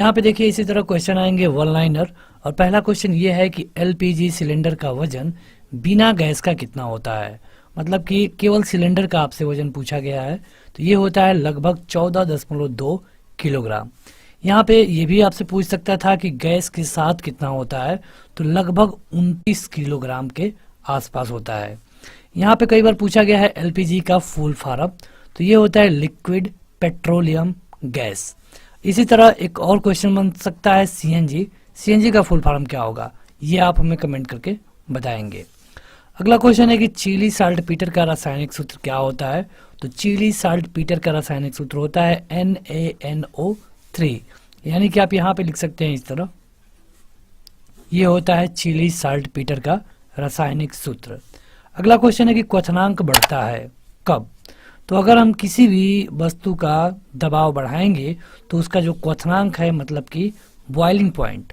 यहाँ पे देखिए इसी तरह क्वेश्चन आएंगे वन लाइनर। और पहला क्वेश्चन ये है कि एलपीजी सिलेंडर का वजन बिना गैस का कितना होता है। मतलब कि केवल सिलेंडर का आपसे वजन पूछा गया है, तो ये होता है लगभग 14.2 किलोग्राम। यहाँ पे ये भी आपसे पूछ सकता था कि गैस के साथ कितना होता है, तो लगभग 29 किलोग्राम के आसपास होता है। यहाँ पे कई बार पूछा गया है एलपीजी का फुल फॉर्म, तो ये होता है लिक्विड पेट्रोलियम गैस। इसी तरह एक और क्वेश्चन बन सकता है सीएनजी। सीएनजी का फुल फॉर्म क्या होगा, ये आप हमें कमेंट करके बताएंगे। अगला क्वेश्चन है कि चिली साल्ट पीटर का रासायनिक सूत्र क्या होता है। तो चिली साल्ट पीटर का रासायनिक सूत्र होता है NaNO3। यानी कि आप यहाँ पे लिख सकते हैं इस तरह, ये होता है चिली साल्ट पीटर का रासायनिक सूत्र। अगला क्वेश्चन है कि क्वथनांक बढ़ता है कब। तो अगर हम किसी भी वस्तु का दबाव बढ़ाएंगे तो उसका जो क्वथनांक है, मतलब कि बॉइलिंग पॉइंट,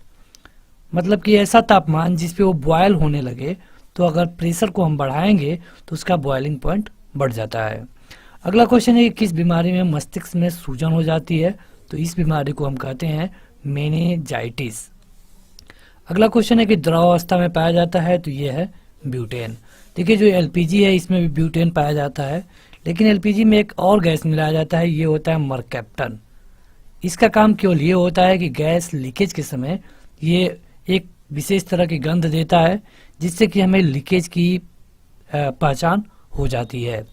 मतलब कि ऐसा तापमान जिस पे वो बॉयल होने लगे, तो अगर प्रेशर को हम बढ़ाएंगे तो उसका बॉइलिंग पॉइंट बढ़ जाता है। अगला क्वेश्चन है कि किस बीमारी में मस्तिष्क में सूजन हो जाती है। तो इस बीमारी को हम कहते हैं मेनिंजाइटिस। अगला क्वेश्चन है कि द्रव अवस्था में पाया जाता है, तो ये है ब्यूटेन। देखिए जो एलपीजी है इसमें भी ब्यूटेन पाया जाता है, लेकिन एलपीजी में एक और गैस मिलाया जाता है, ये होता है मरकैप्टन। इसका काम केवल ये होता है कि गैस लीकेज के समय ये एक विशेष तरह की गंध देता है, जिससे कि हमें लीकेज की पहचान हो जाती है।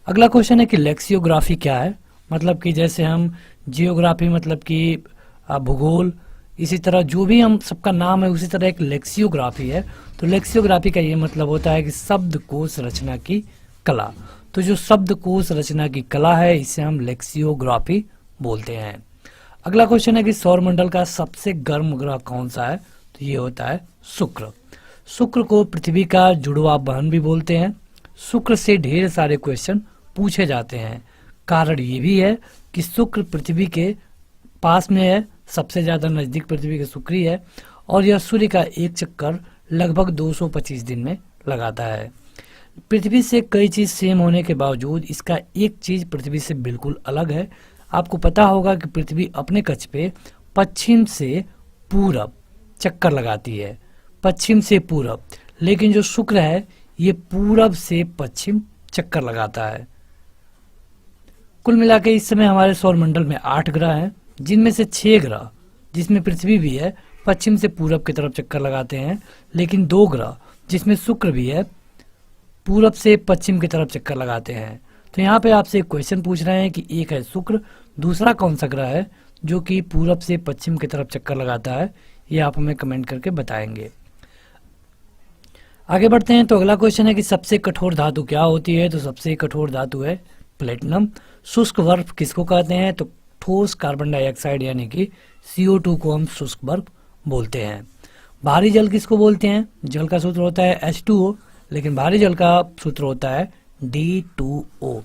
अगला क्वेश्चन है कि लेक्सियोग्राफी क्या है। मतलब कि जैसे हम जियोग्राफी मतलब कि भूगोल, इसी तरह जो भी हम सबका नाम है उसी तरह एक लेक्सियोग्राफी है। तो लेक्सियोग्राफी का ये मतलब होता है कि शब्दकोश रचना की कला। तो जो शब्दकोश रचना की कला है इसे हम लेक्सियोग्राफी बोलते हैं। अगला क्वेश्चन है कि सौरमंडल का सबसे गर्म ग्रह कौन सा है। तो ये होता है शुक्र। शुक्र को पृथ्वी का जुड़वा बहन भी बोलते हैं। शुक्र से ढेर सारे क्वेश्चन पूछे जाते हैं। कारण ये भी है कि शुक्र पृथ्वी के पास में है, सबसे ज्यादा नजदीक पृथ्वी के शुक्र ही है, और यह सूर्य का एक चक्कर लगभग 225 दिन में लगाता है। पृथ्वी से कई चीज सेम होने के बावजूद इसका एक चीज पृथ्वी से बिल्कुल अलग है। आपको पता होगा कि पृथ्वी अपने कक्ष पे पश्चिम से पूरब चक्कर लगाती है, पश्चिम से पूरब, लेकिन जो शुक्र है ये पूरब से पश्चिम चक्कर लगाता है। कुल मिला के इस समय हमारे सौरमंडल में 8 ग्रह हैं, जिनमें से 6 ग्रह, जिसमें पृथ्वी भी है, पश्चिम से पूरब की तरफ चक्कर लगाते हैं, लेकिन 2 ग्रह जिसमें शुक्र भी है पूरब से पश्चिम की तरफ चक्कर लगाते हैं। तो यहाँ पे आपसे एक क्वेश्चन पूछ रहे हैं कि एक है शुक्र, दूसरा कौन सा ग्रह है जो कि पूरब से पश्चिम की तरफ चक्कर लगाता है, ये आप हमें कमेंट करके बताएंगे। आगे बढ़ते हैं। तो अगला क्वेश्चन है कि सबसे कठोर धातु क्या होती है। तो सबसे कठोर धातु है प्लेटिनम। शुष्क बर्फ किसको कहते हैं। तो ठोस कार्बन डाइऑक्साइड यानी कि CO2 को हम शुष्क बर्फ बोलते हैं। भारी जल किसको बोलते हैं। जल का सूत्र होता है H2O, लेकिन भारी जल का सूत्र होता है D2O।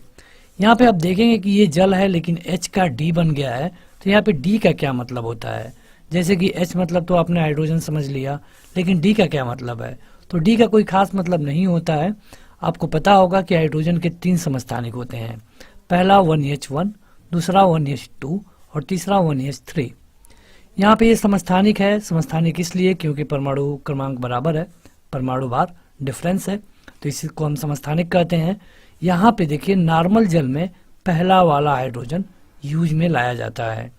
यहाँ पे आप देखेंगे कि ये जल है लेकिन H का D बन गया है। तो यहाँ पे D का क्या मतलब होता है। जैसे कि H मतलब तो आपने हाइड्रोजन समझ लिया, लेकिन D का क्या मतलब है। तो D का कोई खास मतलब नहीं होता है। आपको पता होगा कि हाइड्रोजन के 3 समस्थानिक होते हैं। पहला 1H1, दूसरा 1H2 और तीसरा 1H3। यहाँ पे ये समस्थानिक है। समस्थानिक इसलिए क्योंकि परमाणु क्रमांक बराबर है, परमाणु भार डिफरेंस है, तो इसको हम समस्थानिक कहते हैं। यहाँ पे देखिए नॉर्मल जल में पहला वाला हाइड्रोजन यूज में लाया जाता है,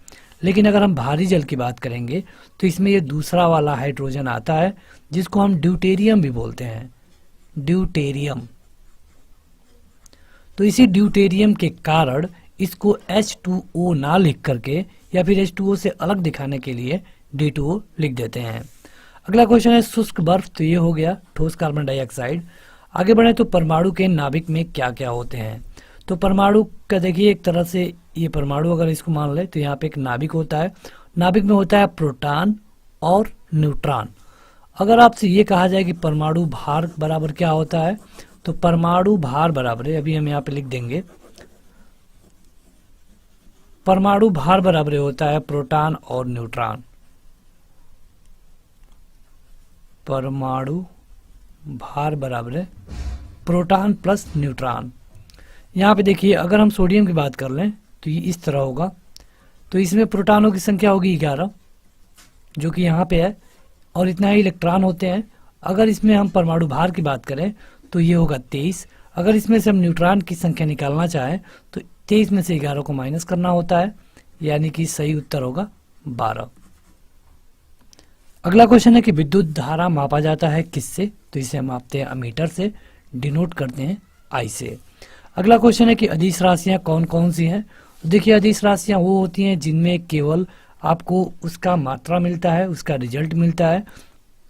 लेकिन अगर हम भारी जल की बात करेंगे तो इसमें ये दूसरा वाला हाइड्रोजन आता है, जिसको हम ड्यूटेरियम भी बोलते हैं, ड्यूटेरियम। तो इसी ड्यूटेरियम के कारण इसको H2O ना लिख करके या फिर H2O से अलग दिखाने के लिए D2O लिख देते हैं। अगला क्वेश्चन है शुष्क बर्फ। तो ये हो गया ठोस कार्बन डाइऑक्साइड। आगे बढ़े तो परमाणु के नाभिक में क्या क्या होते हैं। तो परमाणु का देखिए एक तरह से ये परमाणु अगर इसको मान ले तो यहाँ पे एक नाभिक होता है। नाभिक में होता है प्रोटॉन और न्यूट्रॉन। अगर आपसे ये कहा जाए कि परमाणु भार बराबर क्या होता है, तो परमाणु भार बराबर है, अभी हम यहाँ पे लिख देंगे, परमाणु भार बराबर होता है प्रोटॉन और न्यूट्रॉन। परमाणु भार बराबर है प्रोटॉन प्लस न्यूट्रॉन। यहाँ पे देखिए अगर हम सोडियम की बात कर लें तो ये इस तरह होगा। तो इसमें प्रोटॉनों की संख्या होगी 11 जो कि यहाँ पे है, और इतना ही इलेक्ट्रॉन होते हैं। अगर इसमें हम परमाणु भार की बात करें तो ये होगा 23। अगर इसमें से हम न्यूट्रॉन की संख्या निकालना चाहें तो 23 में से 11 को माइनस करना होता है, यानी कि सही उत्तर होगा 12। अगला क्वेश्चन है कि विद्युत धारा मापा जाता है किससे? तो इसे हम मापते हैं अमीटर से, डिनोट करते हैं आई से। अगला क्वेश्चन है कि अदिश राशियां कौन कौन सी हैं? तो देखिए, अदिश राशियां वो होती हैं जिनमें केवल आपको उसका मात्रा मिलता है, उसका रिजल्ट मिलता है,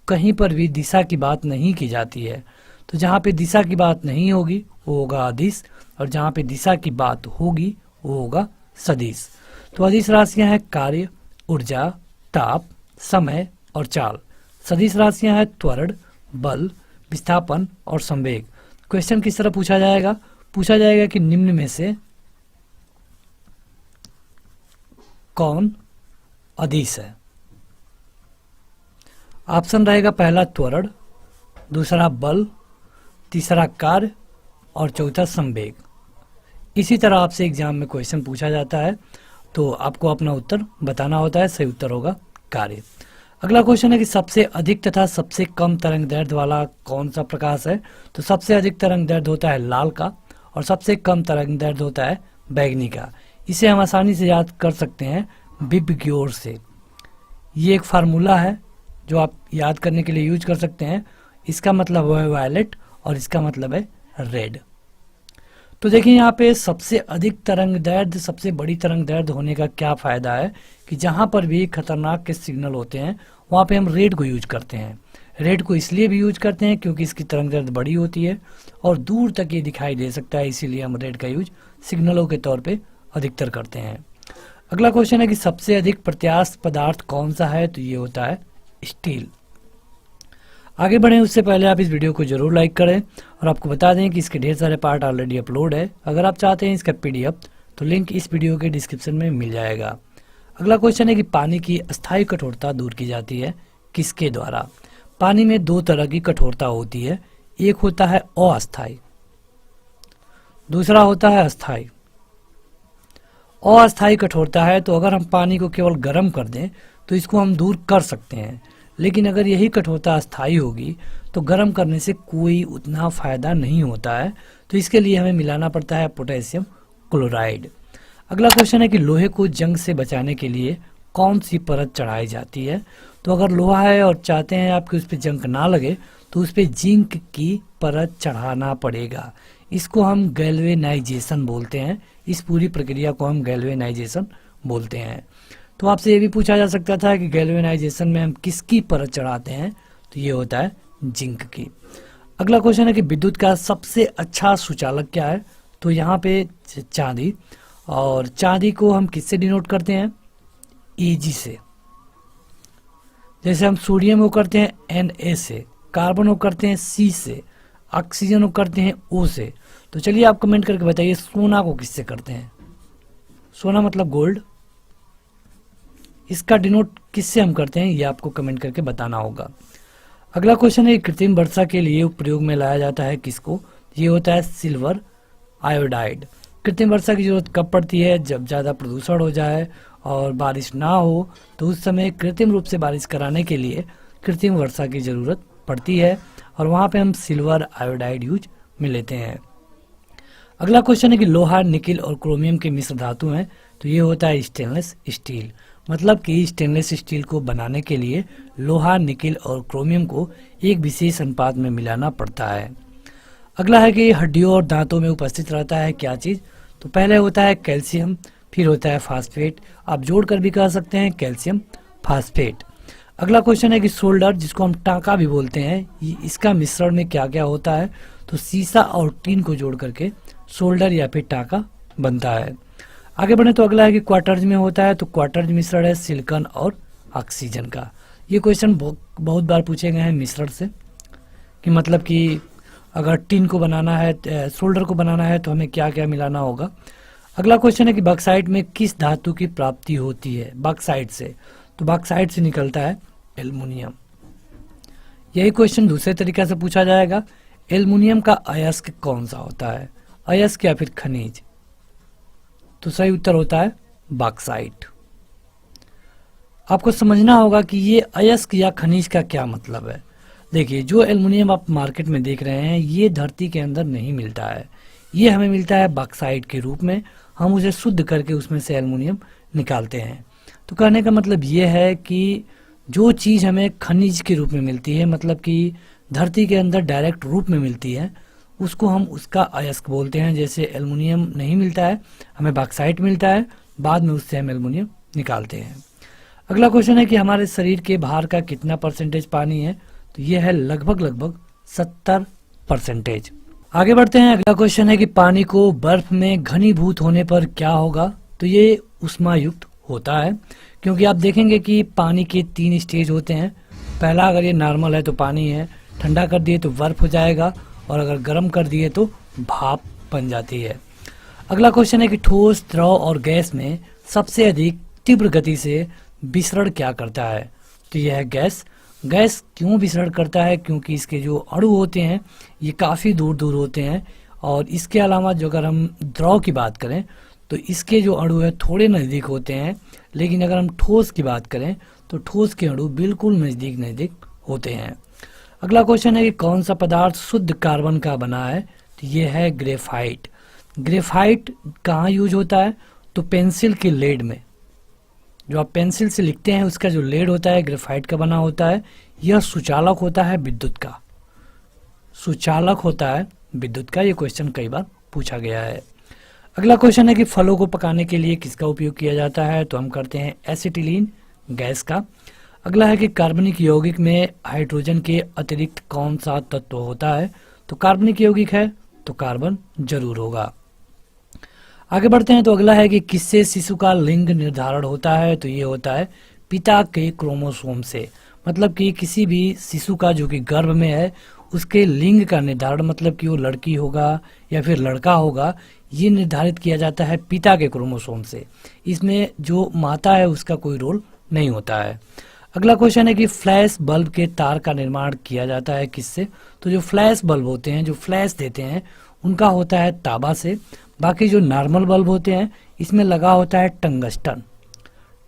कहीं पर भी दिशा की बात नहीं की जाती है। तो जहाँ पे दिशा की बात नहीं होगी वो होगा अदिश, और जहाँ पे दिशा की बात होगी वो होगा सदिश। तो अदिश राशियां हैं कार्य, ऊर्जा, ताप, समय और चाल। सदिश राशियां हैं त्वरण, बल, विस्थापन और संवेग। क्वेश्चन किस तरह पूछा जाएगा? पूछा जाएगा कि निम्न में से कौन अदिश है? ऑप्शन रहेगा पहला त्वरण, दूसरा बल, तीसरा कार्य और चौथा संवेग। इसी तरह आपसे एग्जाम में क्वेश्चन पूछा जाता है तो आपको अपना उत्तर बताना होता है। सही उत्तर होगा कार्य। अगला क्वेश्चन है कि सबसे अधिक तथा सबसे कम तरंग दैर्ध्य वाला कौन सा प्रकाश है? तो सबसे अधिक तरंग दैर्ध्य होता है लाल का, और सबसे कम तरंग दैर्ध्य होता है बैंगनी का। इसे हम आसानी से याद कर सकते हैं विबग्योर से। ये एक फार्मूला है जो आप याद करने के लिए यूज कर सकते हैं। इसका मतलब है वायलेट और इसका मतलब है रेड। तो देखिए, यहाँ पे सबसे अधिक तरंग दैर्ध्य, सबसे बड़ी तरंग दैर्ध्य होने का क्या फायदा है कि जहाँ पर भी खतरनाक के सिग्नल होते हैं वहाँ पे हम रेड को यूज करते हैं। रेड को इसलिए भी यूज करते हैं क्योंकि इसकी तरंग दैर्ध्य बड़ी होती है और दूर तक ये दिखाई दे सकता है, इसीलिए हम रेड का यूज सिग्नलों के तौर पे अधिकतर करते हैं। अगला क्वेश्चन है कि सबसे अधिक प्रत्यास्थ पदार्थ कौन सा है? तो ये होता है स्टील। आगे बढ़ें उससे पहले आप इस वीडियो को जरूर लाइक करें, और आपको बता दें कि इसके ढेर सारे पार्ट ऑलरेडी अपलोड है। अगर आप चाहते हैं इसका पीडीएफ तो लिंक इस वीडियो के डिस्क्रिप्शन में मिल जाएगा। अगला क्वेश्चन है कि पानी की अस्थायी कठोरता दूर की जाती है किसके द्वारा? पानी में दो तरह की कठोरता होती है, एक होता है अस्थायी, दूसरा होता है अस्थायी। अस्थायी कठोरता है तो अगर हम पानी को केवल गर्म कर दें तो इसको हम दूर कर सकते हैं, लेकिन अगर यही कठोरता अस्थायी होगी तो गर्म करने से कोई उतना फायदा नहीं होता है। तो इसके लिए हमें मिलाना पड़ता है पोटेशियम क्लोराइड। अगला क्वेश्चन है कि लोहे को जंग से बचाने के लिए कौन सी परत चढ़ाई जाती है? तो अगर लोहा है और चाहते हैं आपकी उस पर जंग ना लगे तो उस पर जिंक की परत चढ़ाना पड़ेगा। इसको हम गैल्वेनाइजेशन बोलते हैं। इस पूरी प्रक्रिया को हम गैल्वेनाइजेशन बोलते हैं। तो आपसे ये भी पूछा जा सकता था कि गैल्वेनाइजेशन में हम किसकी परत चढ़ाते हैं? तो ये होता है जिंक की। अगला क्वेश्चन है कि विद्युत का सबसे अच्छा सुचालक क्या है? तो यहाँ पे चांदी, और चांदी को हम किससे डिनोट करते हैं? Ag से। जैसे हम सोडियम को करते हैं Na से, कार्बन को करते हैं C से, ऑक्सीजन को करते हैं O से। तो चलिए आप कमेंट करके बताइए सोना को किससे करते हैं? सोना मतलब गोल्ड, इसका डिनोट किससे हम करते हैं ये आपको कमेंट करके बताना होगा। अगला क्वेश्चन है कृत्रिम वर्षा के लिए प्रयोग में लाया जाता है किसको? ये होता है सिल्वर आयोडाइड। कृत्रिम वर्षा की जरूरत कब पड़ती है? जब ज़्यादा प्रदूषण हो जाए और बारिश ना हो तो उस समय कृत्रिम रूप से बारिश कराने के लिए कृत्रिम वर्षा की ज़रूरत पड़ती है, और वहाँ पे हम सिल्वर आयोडाइड यूज में लेते हैं। अगला क्वेश्चन है कि लोहा, निकिल और क्रोमियम के मिश्र धातु हैं। तो ये होता है स्टेनलेस स्टील। मतलब कि स्टेनलेस स्टील को बनाने के लिए लोहा, निकिल और क्रोमियम को एक विशेष अनुपात में मिलाना पड़ता है। अगला है कि हड्डियों और दांतों में उपस्थित रहता है क्या चीज़? तो पहले होता है कैल्शियम, फिर होता है फास्फेट, आप जोड़कर भी कह सकते हैं कैल्शियम फास्फेट। अगला क्वेश्चन है कि सोल्डर, जिसको हम टांका भी बोलते हैं, इसका मिश्रण में क्या क्या होता है? तो सीसा और टीन को जोड़ करके सोल्डर या फिर टांका बनता है। आगे बढ़े तो अगला है कि क्वार्टर्ज में होता है। तो क्वार्टर्ज मिश्रण है सिलिकॉन और ऑक्सीजन का। ये क्वेश्चन बहुत बार पूछे गए हैं मिश्रण से, कि मतलब कि अगर टीन को बनाना है, सोल्डर को बनाना है तो हमें क्या क्या मिलाना होगा। अगला क्वेश्चन है कि बॉक्साइट में किस धातु की प्राप्ति होती है? बॉक्साइट से। तो बॉक्साइट से निकलता है एल्युमिनियम। यही क्वेश्चन दूसरे तरीके से पूछा जाएगा, एल्युमिनियम का अयस्क कौन सा होता है? अयस्क या फिर खनिज? तो सही उत्तर होता है बॉक्साइट। आपको समझना होगा कि ये अयस्क या खनिज का क्या मतलब है। देखिए, जो एल्युमिनियम आप मार्केट में देख रहे हैं ये धरती के अंदर नहीं मिलता है, ये हमें मिलता है बॉक्साइट के रूप में। हम उसे शुद्ध करके उसमें से एल्युमिनियम निकालते हैं। तो कहने का मतलब ये है कि जो चीज़ हमें खनिज के रूप में मिलती है, मतलब कि धरती के अंदर डायरेक्ट रूप में मिलती है, उसको हम उसका अयस्क बोलते हैं। जैसे एल्युमिनियम नहीं मिलता है, हमें बॉक्साइट मिलता है, बाद में उससे हम एल्युमिनियम निकालते हैं। अगला क्वेश्चन है कि हमारे शरीर के बाहर का कितना परसेंटेज पानी है। तो ये है लगभग 70%। आगे बढ़ते हैं। अगला क्वेश्चन है कि पानी को बर्फ में घनीभूत होने पर क्या होगा। तो ये उष्मायुक्त होता है, क्योंकि आप देखेंगे कि पानी के 3 स्टेज होते हैं। पहला, अगर ये नॉर्मल है तो पानी है, ठंडा कर दिए तो बर्फ हो जाएगा, और अगर गर्म कर दिए तो भाप बन जाती है। अगला क्वेश्चन है कि ठोस, द्रव और गैस में सबसे अधिक तीव्र गति से विसरण क्या करता है। तो यह है गैस। गैस क्यों विसरण करता है? क्योंकि इसके जो अणु होते हैं ये काफ़ी दूर दूर होते हैं, और इसके अलावा जो अगर हम द्रव की बात करें तो इसके जो अणु है थोड़े नज़दीक होते हैं, लेकिन अगर हम ठोस की बात करें तो ठोस के अणु बिल्कुल नज़दीक होते हैं। अगला क्वेश्चन है कि कौन सा पदार्थ शुद्ध कार्बन का बना है। तो ये है ग्रेफाइट। ग्रेफाइट कहाँ यूज होता है? तो पेंसिल के लेड में, जो आप पेंसिल से लिखते हैं उसका जो लेड होता है ग्रेफाइट का बना होता है। यह सुचालक होता है विद्युत का, सुचालक होता है विद्युत का। ये क्वेश्चन कई बार पूछा गया है। अगला क्वेश्चन है कि फलों को पकाने के लिए किसका उपयोग किया जाता है। तो हम करते हैं एसिटिलीन गैस का। अगला है कि कार्बनिक यौगिक में हाइड्रोजन के अतिरिक्त कौन सा तत्व होता है। तो कार्बनिक यौगिक है तो कार्बन जरूर होगा। आगे बढ़ते हैं। तो अगला है कि किससे शिशु का लिंग निर्धारण होता है। तो ये होता है पिता के क्रोमोसोम से। मतलब कि किसी भी शिशु का जो कि गर्भ में है उसके लिंग का निर्धारण, मतलब कि वो लड़की होगा या फिर लड़का होगा, ये निर्धारित किया जाता है पिता के क्रोमोसोम से। इसमें जो माता है उसका कोई रोल नहीं होता है। अगला क्वेश्चन है कि फ्लैश बल्ब के तार का निर्माण किया जाता है किससे। तो जो फ्लैश बल्ब होते हैं, जो फ्लैश देते हैं, उनका होता है तांबा से। बाकी जो नॉर्मल बल्ब होते हैं इसमें लगा होता है टंगस्टन।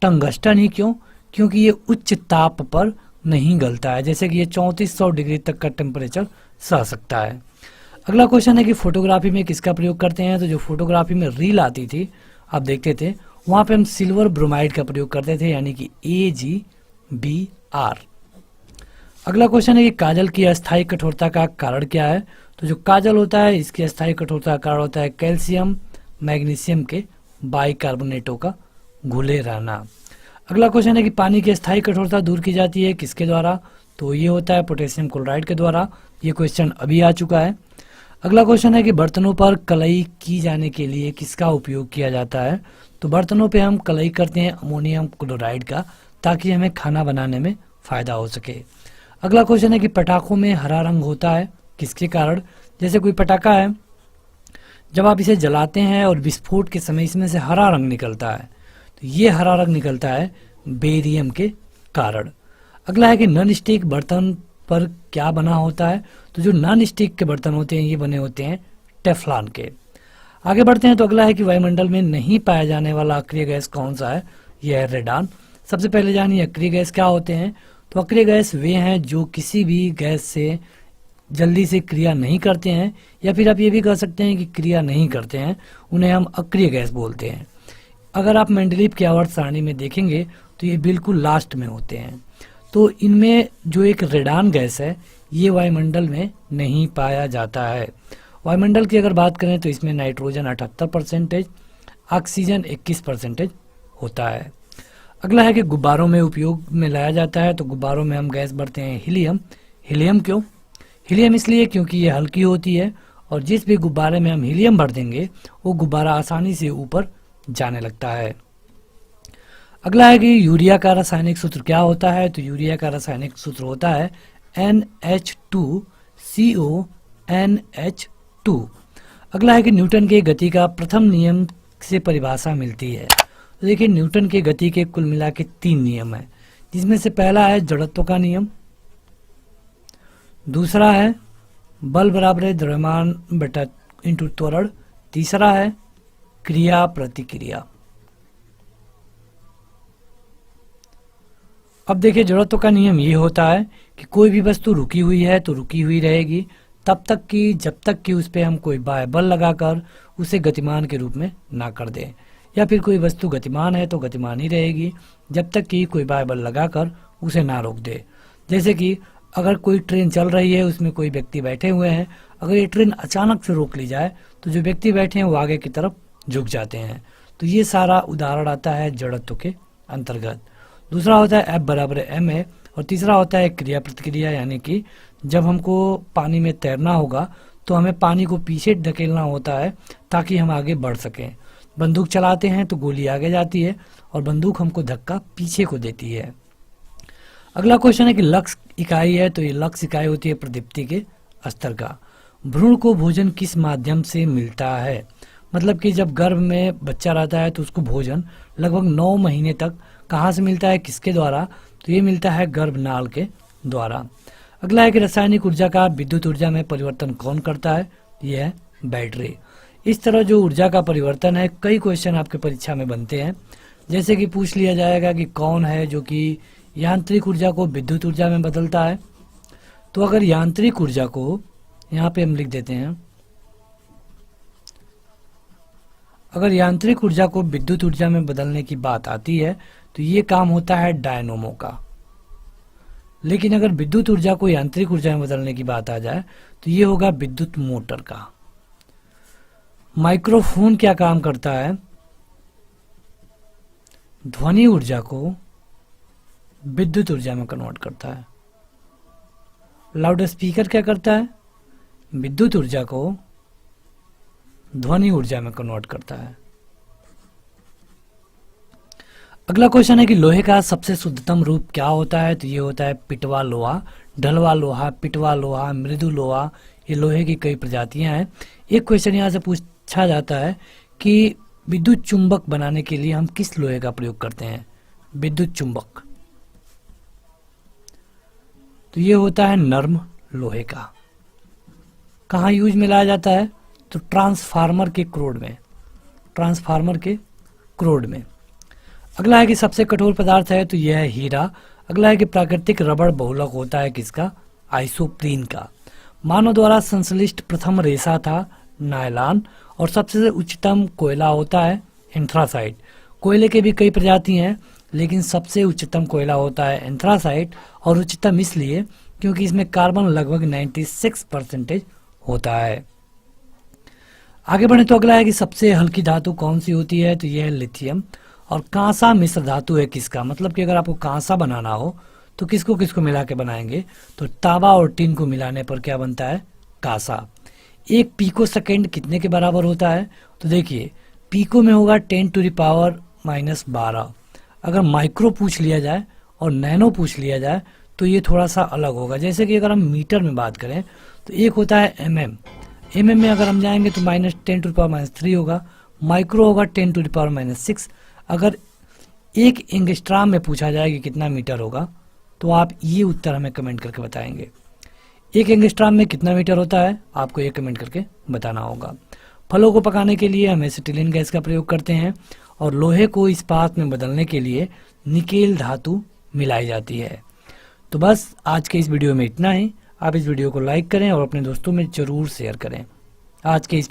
टंगस्टन ही क्यों? क्योंकि ये उच्च ताप पर नहीं गलता है, जैसे कि ये 3400 डिग्री तक का टेम्परेचर सह सकता है। अगला क्वेश्चन है कि फोटोग्राफी में किसका प्रयोग करते हैं। तो जो फोटोग्राफी में रील आती थी आप देखते थे, वहाँ पे हम सिल्वर ब्रोमाइड का प्रयोग करते थे, यानी कि AgBr। अगला क्वेश्चन है कि काजल की अस्थायी कठोरता का कारण क्या है। तो जो काजल होता है इसकी अस्थायी कठोरता का कारण होता है कैल्शियम मैग्नीशियम के बाइकार्बोनेटों का घुले रहना। अगला क्वेश्चन है कि पानी की अस्थायी कठोरता दूर की जाती है किसके द्वारा। तो ये होता है पोटेशियम क्लोराइड के द्वारा। ये क्वेश्चन अभी आ चुका है। अगला क्वेश्चन है कि बर्तनों पर कलई की जाने के लिए किसका उपयोग किया जाता है। तो बर्तनों पे हम कलई करते हैं अमोनियम क्लोराइड का, ताकि हमें खाना बनाने में फ़ायदा हो सके। अगला क्वेश्चन है कि पटाखों में हरा रंग होता है किसके कारण। जैसे कोई पटाखा है, जब आप इसे जलाते हैं और विस्फोट के समय इसमें से हरा रंग निकलता है, तो ये हरा रंग निकलता है बेरियम के कारण। अगला है कि नॉन स्टिक बर्तन पर क्या बना होता है। तो जो नॉन स्टिक के बर्तन होते हैं ये बने होते हैं टेफ्लॉन के। आगे बढ़ते हैं। तो अगला है कि वायुमंडल में नहीं पाया जाने वाला अक्रिय गैस कौन सा है। यह है रेडान। सबसे पहले जानिए अक्रिय गैस क्या होते हैं। तो अक्रिय गैस वे हैं जो किसी भी गैस से जल्दी से क्रिया नहीं करते हैं, या फिर आप ये भी कह सकते हैं कि क्रिया नहीं करते हैं, उन्हें हम अक्रिय गैस बोलते हैं। अगर आप मेंडलीव की आवर्त सारणी में देखेंगे तो ये बिल्कुल लास्ट में होते हैं। तो इनमें जो एक रेडान गैस है ये वायुमंडल में नहीं पाया जाता है। वायुमंडल की अगर बात करें तो इसमें नाइट्रोजन 78%, ऑक्सीजन 21% होता है। अगला है कि गुब्बारों में उपयोग में लाया जाता है। तो गुब्बारों में हम गैस भरते हैं हीलियम। हीलियम क्यों? हीलियम इसलिए क्योंकि ये हल्की होती है, और जिस भी गुब्बारे में हम हीलियम भर देंगे वो गुब्बारा आसानी से ऊपर जाने लगता है। अगला है कि यूरिया का रासायनिक सूत्र क्या होता है। तो यूरिया का रासायनिक सूत्र होता है NH2CONH2। अगला है कि न्यूटन के गति का प्रथम नियम से परिभाषा मिलती है। तो देखिए, न्यूटन के गति के कुल मिला के 3 नियम है, जिसमें से पहला है जड़त्व का नियम, दूसरा है बल बराबर है द्रव्यमान बटा इंटू त्वरण, तीसरा है क्रिया प्रतिक्रिया। अब देखिए, जड़त्व का नियम ये होता है कि कोई भी वस्तु रुकी हुई है तो रुकी हुई रहेगी तब तक कि जब तक कि उस पर हम कोई बाह्य बल लगाकर उसे गतिमान के रूप में ना कर दें, या फिर कोई वस्तु गतिमान है तो गतिमान ही रहेगी जब तक कि कोई बाह्य बल लगाकर उसे ना रोक दे। जैसे कि अगर कोई ट्रेन चल रही है, उसमें कोई व्यक्ति बैठे हुए हैं, अगर ये ट्रेन अचानक से रोक ली जाए तो जो व्यक्ति बैठे हैं वो आगे की तरफ झुक जाते हैं। तो ये सारा उदाहरण आता है जड़त्व के अंतर्गत। दूसरा होता है F बराबर ma, और तीसरा होता है क्रिया प्रतिक्रिया, यानी कि जब हमको पानी में तैरना होगा तो हमें पानी को पीछे धकेलना होता है ताकि हम आगे बढ़ सकें। बंदूक चलाते हैं तो गोली आगे जाती है और बंदूक हमको धक्का पीछे को देती है। अगला क्वेश्चन है कि लक्ष्य इकाई है, तो ये लक्ष्य इकाई होती है प्रदीप्ति के स्तर का। भ्रूण को भोजन किस माध्यम से मिलता है? मतलब कि जब गर्भ में बच्चा रहता है तो उसको भोजन लगभग 9 महीने तक कहाँ से मिलता है, किसके द्वारा? तो ये मिलता है गर्भनाल के द्वारा। अगला है कि रासायनिक ऊर्जा का विद्युत ऊर्जा में परिवर्तन कौन करता है? ये है बैटरी। इस तरह जो ऊर्जा का परिवर्तन है, कई क्वेश्चन आपके परीक्षा में बनते हैं। जैसे कि पूछ लिया जाएगा कि कौन है जो कि यांत्रिक ऊर्जा को विद्युत ऊर्जा में बदलता है। तो अगर यांत्रिक ऊर्जा को यहाँ पे हम लिख देते हैं, अगर यांत्रिक ऊर्जा को विद्युत ऊर्जा में बदलने की बात आती है तो ये काम होता है डायनोमो का। लेकिन अगर विद्युत ऊर्जा को यांत्रिक ऊर्जा में बदलने की बात आ जाए तो ये होगा विद्युत मोटर का। माइक्रोफोन क्या काम करता है? ध्वनि ऊर्जा को विद्युत ऊर्जा में कन्वर्ट करता है। लाउड स्पीकर क्या करता है? विद्युत ऊर्जा को ध्वनि ऊर्जा में कन्वर्ट करता है। अगला क्वेश्चन है कि लोहे का सबसे शुद्धतम रूप क्या होता है? तो ये होता है पिटवा लोहा, ढलवा लोहा, पिटवा लोहा, मृदु लोहा। ये लोहे की कई प्रजातियां हैं। एक क्वेश्चन यहाँ से पूछा जाता है कि विद्युत चुंबक बनाने के लिए हम किस लोहे का प्रयोग करते हैं? विद्युत चुंबक। तो ये होता है नर्म लोहे का। कहाँ यूज में लाया जाता है? तो ट्रांसफार्मर के क्रोड में, ट्रांसफार्मर के क्रोड में। अगला है कि सबसे कठोर पदार्थ है, तो यह है हीरा। अगला है कि प्राकृतिक रबड़ बहुलक होता है किसका? आइसोप्रीन का। मानव द्वारा संश्लिष्ट प्रथम रेशा था नायलॉन, और सबसे उच्चतम कोयला होता है एंथ्रासाइट। कोयले के भी कई प्रजाति हैं, लेकिन सबसे उच्चतम कोयला होता है एंथ्रासाइट, और उच्चतम इसलिए क्योंकि इसमें कार्बन लगभग 96% होता है। आगे बढ़े तो अगला है कि सबसे हल्की धातु कौन सी होती है? तो यह है लिथियम। और कांसा मिश्र धातु है किसका? मतलब कि अगर आपको कांसा बनाना हो तो किसको किसको मिला के बनाएंगे? तो तांबा और टिन को मिलाने पर क्या बनता है? कांसा। 1 पीको सेकेंड कितने के बराबर होता है? तो देखिए, पीको में होगा 10⁻⁻12। अगर माइक्रो पूछ लिया जाए और नैनो पूछ लिया जाए तो ये थोड़ा सा अलग होगा। जैसे कि अगर हम मीटर में बात करें तो एक होता है mm। mm में अगर हम जाएंगे तो -10⁻³ होगा। माइक्रो होगा 10⁻⁻6। अगर 1 एंगस्ट्राम में पूछा जाए कि कितना मीटर होगा तो आप ये उत्तर हमें कमेंट करके बताएंगे। 1 एंगस्ट्राम में कितना मीटर होता है आपको ये कमेंट करके बताना होगा। फलों को पकाने के लिए हम एसिटिलीन गैस का प्रयोग करते हैं, और लोहे को इस्पात में बदलने के लिए निकेल धातु मिलाई जाती है। तो बस आज के इस वीडियो में इतना ही। आप इस वीडियो को लाइक करें और अपने दोस्तों में जरूर शेयर करें। आज के इस